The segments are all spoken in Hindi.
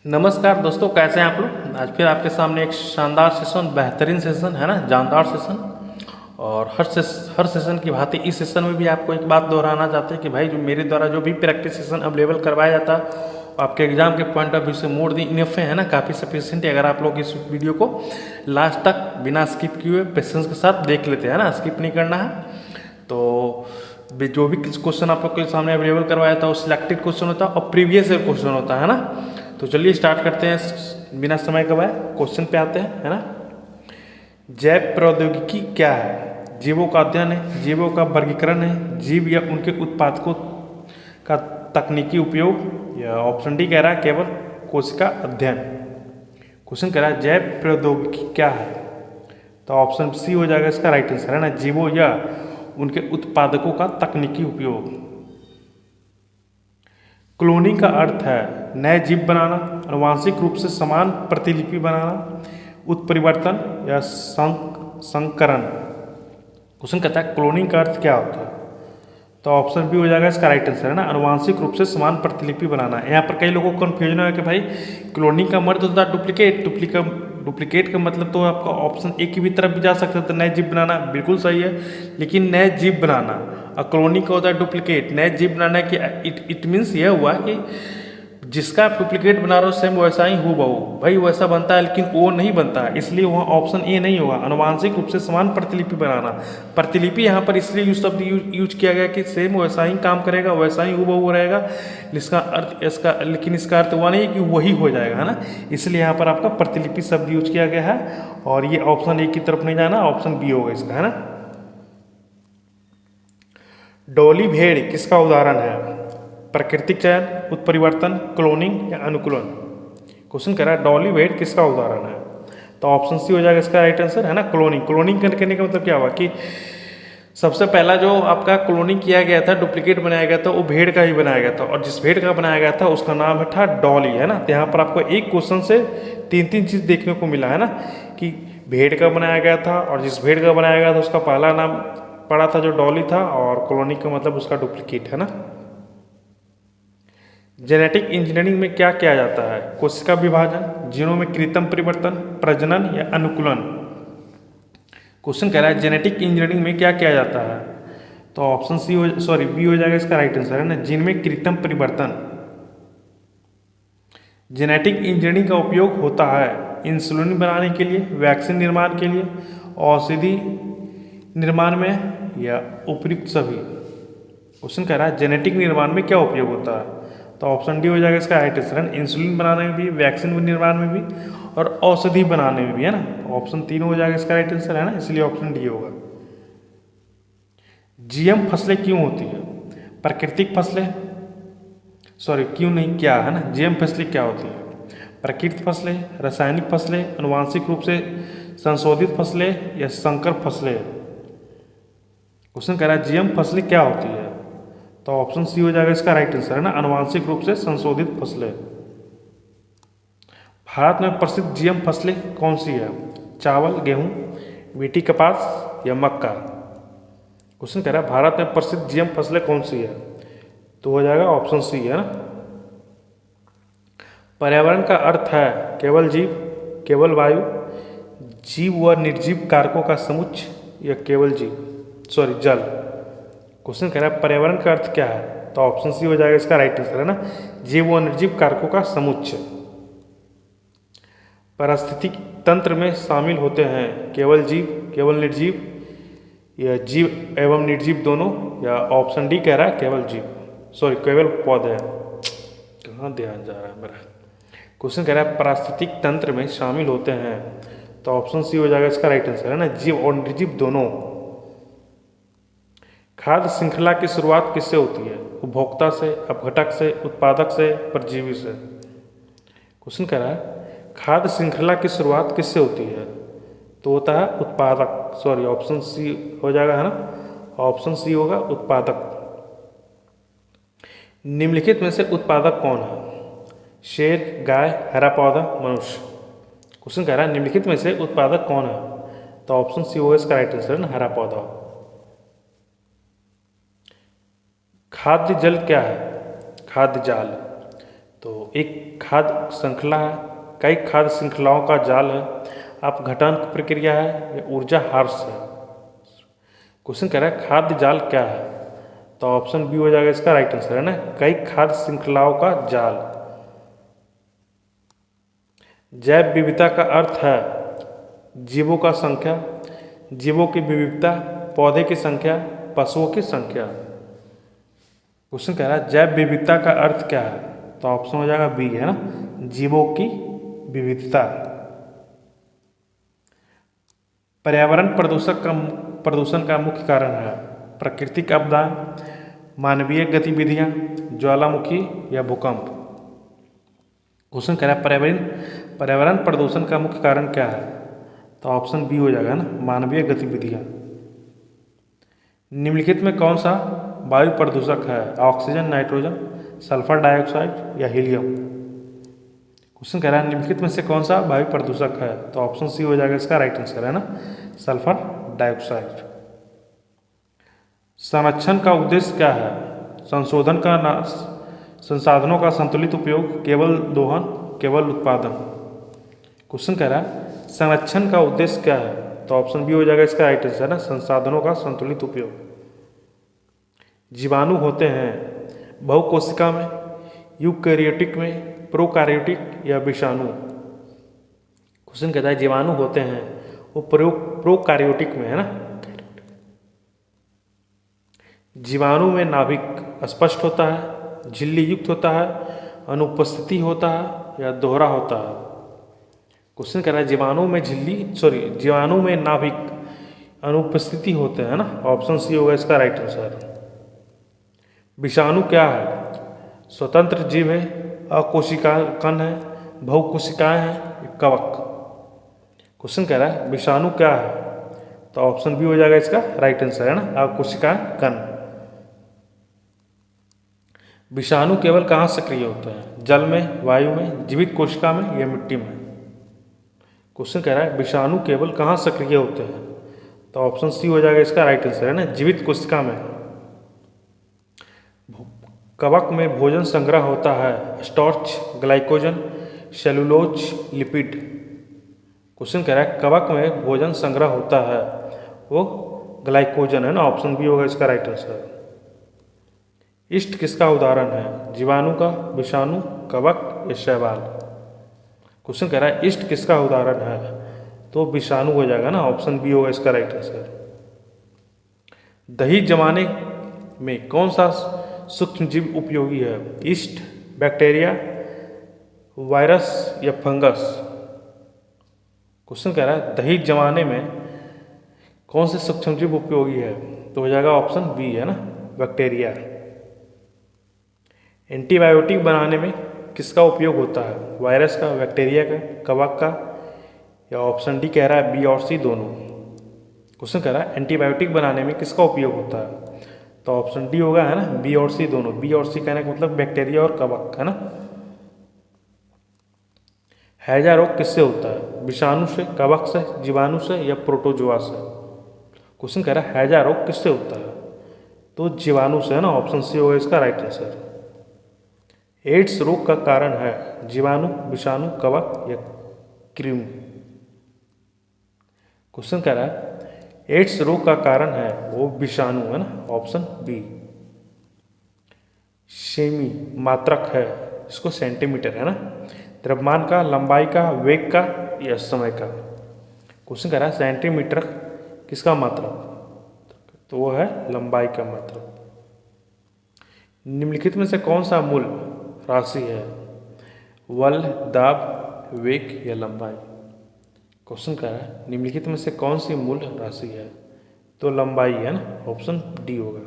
नमस्कार दोस्तों, कैसे हैं आप लोग। आज फिर आपके सामने एक शानदार सेशन, बेहतरीन सेशन है ना, जानदार सेशन। और हर सेशन की भांति इस सेशन में भी आपको एक बात दोहराना चाहते हैं कि भाई जो मेरे द्वारा जो भी प्रैक्टिस सेशन अवेलेबल करवाया जाता है आपके एग्जाम के पॉइंट ऑफ व्यू से मोर दी इनफ है ना, काफ़ी सफिशिएंट है। अगर आप लोग इस वीडियो को लास्ट तक बिना स्किप किए पेशेंस के साथ देख लेते हैं ना, स्किप नहीं करना है। तो जो भी क्वेश्चन आप लोग के सामने अवेलेबल करवाया था वो सिलेक्टेड क्वेश्चन होता है और प्रीवियस क्वेश्चन होता है ना। तो चलिए स्टार्ट करते हैं बिना समय गवाए, क्वेश्चन पे आते हैं है ना। जैव प्रौद्योगिकी क्या है? जीवों का अध्ययन है, जीवों का वर्गीकरण है, जीव या उनके उत्पादकों का तकनीकी उपयोग, या ऑप्शन डी कह रहा है केवल कोशिका अध्ययन। क्वेश्चन कह रहा है जैव प्रौद्योगिकी क्या है, तो ऑप्शन सी हो जाएगा इसका राइट आंसर है ना, जीवों या उनके उत्पादकों का तकनीकी उपयोग। क्लोनिंग का अर्थ है नए जीव बनाना, आनुवांशिक रूप से समान प्रतिलिपि बनाना, उत्परिवर्तन या संकरण। क्वेश्चन कहता है क्लोनिंग का अर्थ क्या होता है, तो ऑप्शन बी हो जाएगा इसका राइट आंसर है ना, आनुवांशिक रूप से समान प्रतिलिपि बनाना। यहाँ पर कई लोगों को कन्फ्यूजन है कि भाई क्लोनिंग का मतलब होता है डुप्लीकेट का मतलब तो आपका ऑप्शन ए की भी तरफ भी जा सकता है, तो नए जीव बनाना बिल्कुल सही है, लेकिन नए जीव बनाना। और क्लोनिंग का होता है डुप्लीकेट, नए जीव बनाना कि इट मीन्स यह हुआ कि जिसका आप डुप्लीकेट बना रहे हो सेम वैसा ही हूबहू भाई वैसा बनता है, लेकिन वो नहीं बनता है, इसलिए वहाँ ऑप्शन ए नहीं होगा। आनुवांशिक रूप से समान प्रतिलिपि बनाना, प्रतिलिपि यहाँ पर इसलिए यूज किया गया कि सेम वैसा ही काम करेगा, वैसा ही हूबहू रहेगा। इसका अर्थ इसका लेकिन इसका अर्थ हुआ नहीं कि वही हो जाएगा है ना, इसलिए यहाँ पर आपका प्रतिलिपि शब्द यूज किया गया है। और ये ऑप्शन ए की तरफ नहीं जाना, ऑप्शन बी होगा इसका है ना। डॉली भेड़ किसका उदाहरण है? प्राकृतिक चयन, उत्परिवर्तन, क्लोनिंग या अनुकूलन। क्वेश्चन कह रहा है डॉली भेड़ किसका उदाहरण है, तो ऑप्शन सी हो जाएगा इसका राइट आंसर है ना, क्लोनिंग। क्लोनिंग करने का मतलब क्या हुआ कि सबसे पहला जो आपका क्लोनिंग किया गया था, डुप्लीकेट बनाया गया था, वो भेड़ का ही बनाया गया था, और जिस भेड़ का बनाया गया था उसका नाम था डॉली है ना। तो यहाँ पर आपको एक क्वेश्चन से तीन चीज़ देखने को मिला है ना, कि भेड़ का बनाया गया था और जिस भेड़ का बनाया गया था उसका पहला नाम पड़ा था जो डॉली था, और क्लोनिंग का मतलब उसका डुप्लीकेट है ना। जेनेटिक इंजीनियरिंग में क्या किया जाता है? कोशिका विभाजन, जीनों में कृत्रिम परिवर्तन, प्रजनन या अनुकूलन। क्वेश्चन कह रहा है जेनेटिक इंजीनियरिंग में क्या किया जाता है, तो ऑप्शन बी हो जाएगा इसका राइट आंसर है ना, जीन में कृत्रिम परिवर्तन। जेनेटिक इंजीनियरिंग का उपयोग होता है इंसुलिन बनाने के लिए, वैक्सीन निर्माण के लिए, औषधि निर्माण में, या उपयुक्त सभी। क्वेश्चन कह रहा है जेनेटिक निर्माण में क्या उपयोग होता है, तो ऑप्शन डी हो जाएगा इसका राइट आंसर, इंसुलिन बनाने में भी, वैक्सीन निर्माण में भी, और औषधि बनाने में भी है ना। ऑप्शन तीन हो जाएगा इसका राइट आंसर है ना, इसलिए ऑप्शन डी होगा। जीएम फसलें क्यों होती है? प्राकृतिक फसलें, क्यों नहीं, क्या है ना, जीएम फसलें क्या होती है? प्राकृतिक फसलें, रासायनिक फसलें, आनुवांशिक रूप से संशोधित फसलें या संकर फसलें। क्वेश्चन कह रहा है जीएम फसलें क्या होती है, तो ऑप्शन सी हो जाएगा इसका राइट आंसर है ना, आनुवांशिक रूप से संशोधित फसलें। भारत में प्रसिद्ध जीएम फसलें कौन सी है? चावल, गेहूं, मीठी कपास या मक्का। क्वेश्चन कह रहा है भारत में प्रसिद्ध जीएम फसलें कौन सी है, तो हो जाएगा ऑप्शन सी है ना। पर्यावरण का अर्थ है केवल जीव, केवल वायु, जीव व निर्जीव कारकों का समुच्चय, या केवल जल। क्वेश्चन कह रहा है पर्यावरण का अर्थ क्या है, तो ऑप्शन सी हो जाएगा इसका राइट आंसर है ना, जीव व निर्जीव कारकों का समुच्चय। पारिस्थितिक तंत्र में शामिल होते हैं केवल जीव, केवल निर्जीव, या जीव एवं निर्जीव दोनों, या ऑप्शन डी कह रहा है केवल केवल पौधे। कहाँ ध्यान जा रहा है मेरा। क्वेश्चन कह रहा है पारिस्थितिक तंत्र में शामिल होते हैं, तो ऑप्शन सी हो जाएगा इसका राइट आंसर है ना, जीव और निर्जीव दोनों। खाद्य श्रृंखला की शुरुआत किससे होती है? उपभोक्ता से, अपघटक से, उत्पादक से, परजीवी से। क्वेश्चन कह रहा है खाद्य श्रृंखला की शुरुआत किससे होती है, तो होता है उत्पादक, ऑप्शन सी हो जाएगा है ना, ऑप्शन सी होगा उत्पादक। निम्नलिखित में से उत्पादक कौन है? शेर, गाय, हरा पौधा, मनुष्य। क्वेश्चन कह रहा है निम्नलिखित में से उत्पादक कौन है, तो ऑप्शन सी होगा इसका राइट आंसर है ना, हरा पौधा। खाद्य जल क्या है? खाद्य जाल। तो एक खाद्य श्रृंखला है, कई खाद्य श्रृंखलाओं का जाल है, अपघटन प्रक्रिया है या ऊर्जा हार्स है। क्वेश्चन कह रहा है खाद्य जाल क्या है, तो ऑप्शन बी हो जाएगा इसका राइट आंसर, है ना, कई खाद्य श्रृंखलाओं का जाल। जैव विविधता का अर्थ है जीवों का संख्या, जीवों की विविधता, पौधे की संख्या, पशुओं की संख्या। क्वेश्चन कह रहा है जैव विविधता का अर्थ क्या है, तो ऑप्शन हो जाएगा बी, है ना, जीवों की विविधता। पर्यावरण प्रदूषण का मुख्य कारण है प्राकृतिक आपदाएं, मानवीय गतिविधियां, ज्वालामुखी या भूकंप। क्वेश्चन कह रहा है पर्यावरण प्रदूषण का मुख्य कारण क्या है, तो ऑप्शन बी हो जाएगा ना, मानवीय गतिविधियां। निम्नलिखित में कौन सा वायु प्रदूषक है, ऑक्सीजन, नाइट्रोजन, सल्फर डाइऑक्साइड या हीलियम। क्वेश्चन कह रहा है निम्नलिखित में से कौन सा वायु प्रदूषक है, तो ऑप्शन सी हो जाएगा इसका राइट आंसर, है ना, सल्फर डाइऑक्साइड। संरक्षण का उद्देश्य क्या है, संशोधन का संसाधनों का संतुलित उपयोग, केवल दोहन, केवल उत्पादन। क्वेश्चन कह रहा है संरक्षण का उद्देश्य क्या है, तो ऑप्शन बी हो जाएगा इसका राइट आंसर, है ना, संसाधनों का संतुलित उपयोग। जीवाणु होते हैं बहुकोशिका में, यूकैरियोटिक में, प्रोकैरियोटिक या विषाणु। क्वेश्चन कहता है जीवाणु होते हैं वो प्रोकैरियोटिक में, है ना। जीवाणु में नाभिक स्पष्ट होता है, झिल्ली युक्त होता है, अनुपस्थिति होता है या दोहरा होता है। क्वेश्चन कह रहा है जीवाणु में नाभिक अनुपस्थिति होते हैं ना, ऑप्शन सी होगा इसका राइट आंसर। विषाणु क्या है, स्वतंत्र जीव है, अकोशिका कण है, बहुकोशिकाएं हैं, कवक। क्वेश्चन कह रहा है विषाणु क्या है, तो ऑप्शन बी हो जाएगा इसका राइट आंसर, है ना, अकोशिकाएं कण। विषाणु केवल कहाँ सक्रिय होता है, जल में, वायु में, जीवित कोशिका में या मिट्टी में। क्वेश्चन कह रहा है विषाणु केवल कहाँ सक्रिय होते हैं, तो ऑप्शन सी हो जाएगा इसका राइट आंसर, है ना, जीवित कोशिका में। कवक में भोजन संग्रह होता है, starch, glycogen, cellulose, lipid. Question कह रहा है कवक में भोजन संग्रह होता है वो ग्लाइकोजन, है ना, ऑप्शन बी होगा इसका राइट आंसर। ईस्ट किसका उदाहरण है, जीवाणु का, विषाणु, कवक या शैवाल। क्वेश्चन कह रहा है ईस्ट किसका उदाहरण है, तो विषाणु हो जाएगा ना, ऑप्शन बी होगा इसका राइट आंसर। दही जमाने में कौन सा सूक्ष्म जीव उपयोगी है, ईस्ट, बैक्टीरिया, वायरस या फंगस। क्वेश्चन कह रहा है दही जमाने में कौन से सूक्ष्म जीव उपयोगी है, तो हो जाएगा ऑप्शन बी, है ना, बैक्टीरिया। एंटीबायोटिक बनाने में किसका उपयोग होता है, वायरस का, बैक्टीरिया का, कवक का या ऑप्शन डी कह रहा है बी और सी दोनों। क्वेश्चन कह रहा है एंटीबायोटिक बनाने में किसका उपयोग होता है, तो ऑप्शन डी होगा, है ना, बी और सी दोनों। बी और सी कहने का मतलब बैक्टीरिया और कवक, है ना। हैजा रोग किससे होता है, विषाणु से, कवक से, जीवाणु से या प्रोटोजोआ से। क्वेश्चन कह रहा है हैजा रोग किससे होता है, तो जीवाणु से, है ना, ऑप्शन सी होगा इसका राइट आंसर। एड्स रोग का कारण है जीवाणु, विषाणु, कवक या कृमि। क्वेश्चन कह रहा है एड्स रोग का कारण है वो विषाणु, है ना, ऑप्शन बी। सेमी मात्रक है, इसको सेंटीमीटर, है ना, द्रव्यमान का, लंबाई का, वेग का या समय का। क्वेश्चन कह रहा है सेंटीमीटर किसका मात्रक, तो वो है लंबाई का मात्रक। निम्नलिखित में से कौन सा मूल राशि है, बल, दाब, वेग या लंबाई। क्वेश्चन कह रहा है निम्नलिखित में से कौन सी मूल राशि है, तो लंबाई, है ना, ऑप्शन डी होगा।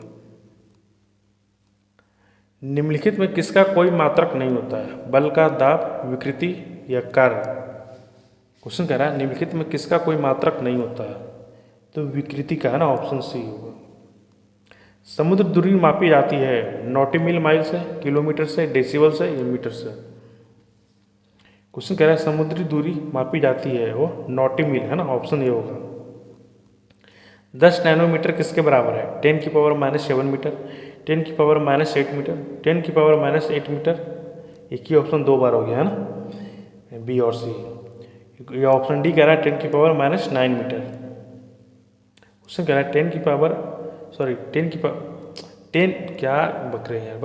निम्नलिखित में किसका कोई मात्रक नहीं होता है, बल का, दाब, विकृति या कार्य। क्वेश्चन कह रहा है निम्नलिखित में किसका कोई मात्रक नहीं होता है, तो विकृति का, है ना, ऑप्शन सी होगा। समुद्र दूरी मापी जाती है नॉटिमिल माइल से, किलोमीटर से, डेसिबल से या मीटर से। क्वेश्चन कह रहा है समुद्री दूरी मापी जाती है वो नॉटिमिल, है ना, ऑप्शन ए होगा। 10 नैनोमीटर किसके बराबर है, 10⁻⁻7 मीटर, 10⁻⁻8 मीटर, 10⁻⁸ मीटर एक ही ऑप्शन 2 बार हो गया है ना, बी और सी। ये ऑप्शन डी कह रहा है 10⁻⁻9 मीटर। क्वेश्चन कह रहा है 10 क्या बक रहे हैं यार,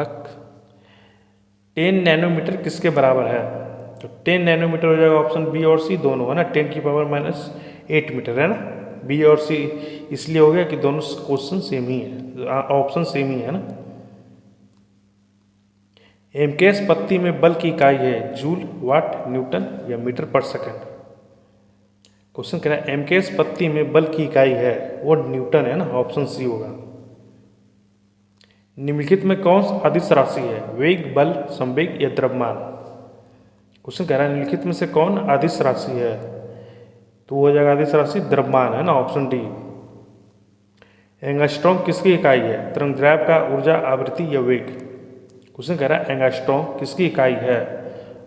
10 नैनोमीटर किसके बराबर है? तो 10 नैनोमीटर हो जाएगा ऑप्शन बी और सी दोनों, है ना। 10⁻⁸ मीटर, है ना। बी और सी इसलिए हो गया कि दोनों क्वेश्चन सेम ही है, ऑप्शन सेम ही है ना। एमकेएस पत्ती में बल की इकाई है जूल, वाट, न्यूटन या मीटर पर सेकंड। क्वेश्चन कह रहा है एमकेएस पत्ती में बल की इकाई है वो न्यूटन, है ना। ऑप्शन सी होगा। निम्नलिखित में कौन सा अदिश राशि है? वेग, बल, संवेग या द्रव्यमान। क्वेश्चन कह रहा है निम्नलिखित में से कौन अदिश राशि है? तो वो हो जाएगा अदिश राशि द्रव्यमान, है ना। Option D. एंगस्ट्रॉम किसकी इकाई है? तरंगदैर्घ्य का, ऊर्जा, आवृत्ति या वेग। क्वेश्चन कह रहा है एंगस्ट्रॉम किसकी इकाई है?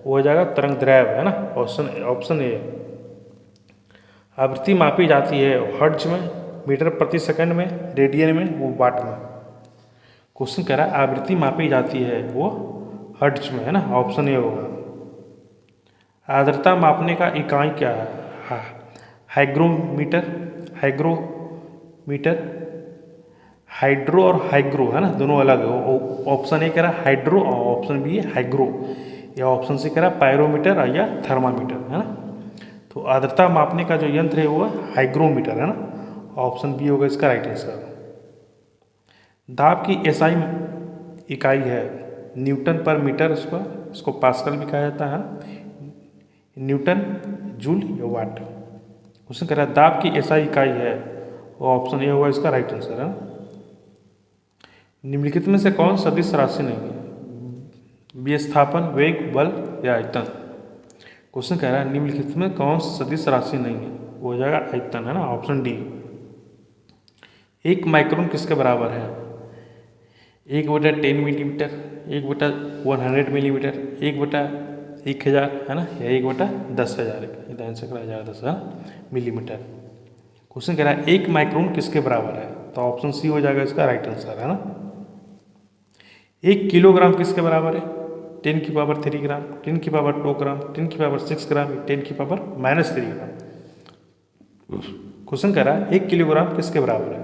वो हो जाएगा तरंगदैर्घ्य, है ना। Option A. आवृत्ति मापी जाती है हर्ट्ज में, मीटर प्रति सेकंड में, रेडियन में, वो वाट में। क्वेश्चन कह रहा है आवृत्ति मापी जाती है वो हर्ट्ज में, है ना। ऑप्शन ए होगा। आर्द्रता मापने का इकाई क्या है? हाइग्रोमीटर, हाइड्रो और हाइग्रो, है ना, दोनों अलग है। ऑप्शन ए कह रहा है हाइड्रो और ऑप्शन बी है हाइग्रो, या ऑप्शन सी कह रहा है पायरोमीटर या थर्मामीटर, है ना। तो आर्द्रता मापने का जो यंत्र है वो हाइग्रोमीटर, है ना। ऑप्शन बी होगा इसका राइट आंसर। दाब की एसआई इकाई है न्यूटन पर मीटर स्क्वायर, इसको पास्कल भी कहा जाता है। न्यूटन, जूल या वाट। क्वेश्चन कह रहा है दाब की एसआई इकाई है, वो ऑप्शन ए होगा इसका राइट आंसर, है। निम्नलिखित में से कौन सदिश राशि नहीं है? विस्थापन, वेग, बल या आयतन। क्वेश्चन कह रहा है निम्नलिखित में कौन सदिश राशि नहीं है? वो हो जाएगा आयतन, है ना। Option D. 1 माइक्रोन किसके बराबर है? 1/10 मिलीमीटर, 1/100 मिलीमीटर, 1/1000, है ना, या 1/10,000। इधर आंसर करा जाएगा 10 मिलीमीटर। क्वेश्चन कह रहा है 1 माइक्रोन किसके बराबर है? तो ऑप्शन सी हो जाएगा इसका राइट आंसर, है ना। 1 किलोग्राम किसके बराबर है? 10⁻³ ग्राम, 10⁻² ग्राम, 10⁻6 ग्राम, 10⁻³ ग्राम। क्वेश्चन कह रहा है 1 किलोग्राम किसके बराबर है?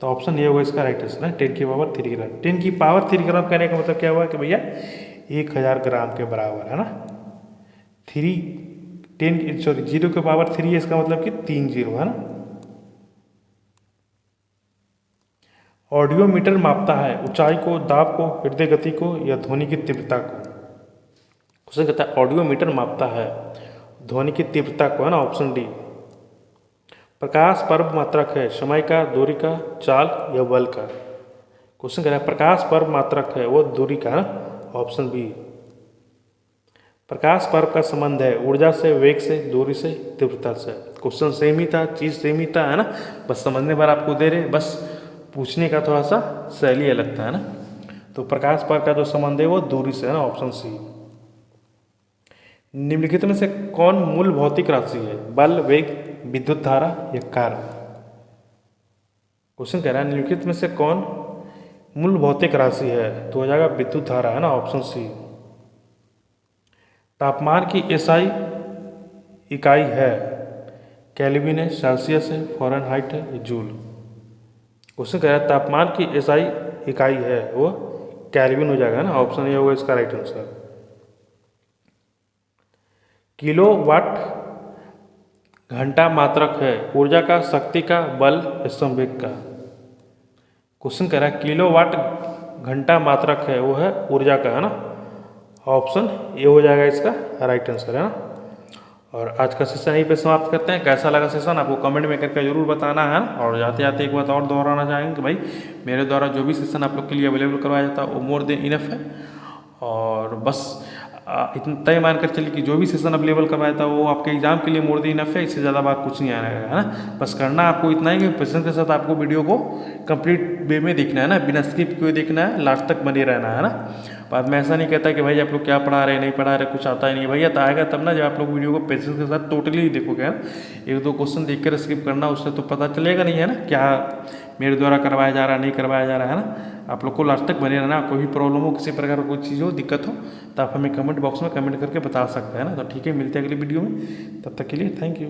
तो ऑप्शन ए होगा इसका राइट आंसर है 10⁻³ ग्राम। 10⁻³ ग्राम कहने का मतलब क्या हुआ कि भैया 1000 ग्राम के बराबर, है ना। 0⁻³ है, इसका मतलब कि 3 0, है ना। ऑडियोमीटर मापता है ऊंचाई को, दाब को, हृदय गति को या ध्वनि की तीव्रता को। क्वेश्चन कहता है ऑडियोमीटर मापता है ध्वनि की तीव्रता को, है ना। Option D. प्रकाश पर्व मात्रक है समय का, दूरी का, चाल या बल का। क्वेश्चन कह रहा है प्रकाश पर्व मात्रक है वो दूरी का, है ना। Option B. प्रकाश पर्व का संबंध है ऊर्जा से, वेग से, दूरी से, तीव्रता से। क्वेश्चन सेम ही था, चीज सेम ही था, है ना। बस समझने पर आपको दे रहे, बस पूछने का थोड़ा सा शैली अलग था, है ना। तो प्रकाश पर्व का जो संबंध है वो दूरी से, है ना। Option C. निम्नलिखित में से कौन मूल भौतिक राशि है? बल, वेग, विद्युत धारा या कार्य। क्वेश्चन कह रहा है निम्नलिखित में से कौन मूल भौतिक राशि है? तो हो जाएगा विद्युत धारा, है ना। Option C. तापमान की एसआई इकाई है केल्विन है, सेल्सियस है, फ़ारेनहाइट है या जूल। क्वेश्चन कह रहा है तापमान की एसआई इकाई है वो केल्विन हो जाएगा, ना। ऑप्शन ए होगा इसका राइट आंसर। किलोवाट घंटा मात्रक है ऊर्जा का, शक्ति का, बल या संवेग का। क्वेश्चन कह रहा है किलोवाट घंटा मात्रक है वो है ऊर्जा का, है ना। ऑप्शन ए हो जाएगा इसका राइट आंसर, है ना। और आज का सेशन यहीं पे समाप्त करते हैं। कैसा लगा सेशन आपको कमेंट में करके जरूर बताना है। और जाते जाते एक बात और दोहराना चाहेंगे कि भाई मेरे द्वारा जो भी सेशन आप लोग के लिए अवेलेबल करवाया जाता है वो मोर देन इनफ है। और बस इतना तय मानकर चलिए कि जो भी सेशन अवेलेबल करवाया था वो आपके एग्जाम के लिए मोर देन इनफ है। इससे ज़्यादा बात कुछ नहीं आएगा, है ना। बस करना आपको इतना ही कि पेशेंस के साथ आपको वीडियो को कंप्लीट वे में देखना है, ना। बिना स्किप किए देखना है, लास्ट तक बने रहना है, ना। बाद में ऐसा नहीं कहता कि भाई आप लोग क्या पढ़ा रहे नहीं पढ़ा रहे, कुछ आता ही नहीं। भैया तो आएगा तब ना जब आप लोग वीडियो को पेशेंस के साथ टोटली देखोगे, है ना। 1-2 क्वेश्चन देख कर स्किप करना उससे तो पता चलेगा नहीं, है ना, क्या मेरे द्वारा करवाया जा रहा है नहीं करवाया जा रहा है ना। आप लोग को लास्ट तक बने रहना। कोई भी प्रॉब्लम हो, किसी प्रकार की कोई चीज़ हो, दिक्कत हो तो आप हमें कमेंट बॉक्स में कमेंट करके बता सकते हैं ना। तो ठीक है, मिलते हैं अगली वीडियो में, तब तक के लिए थैंक यू।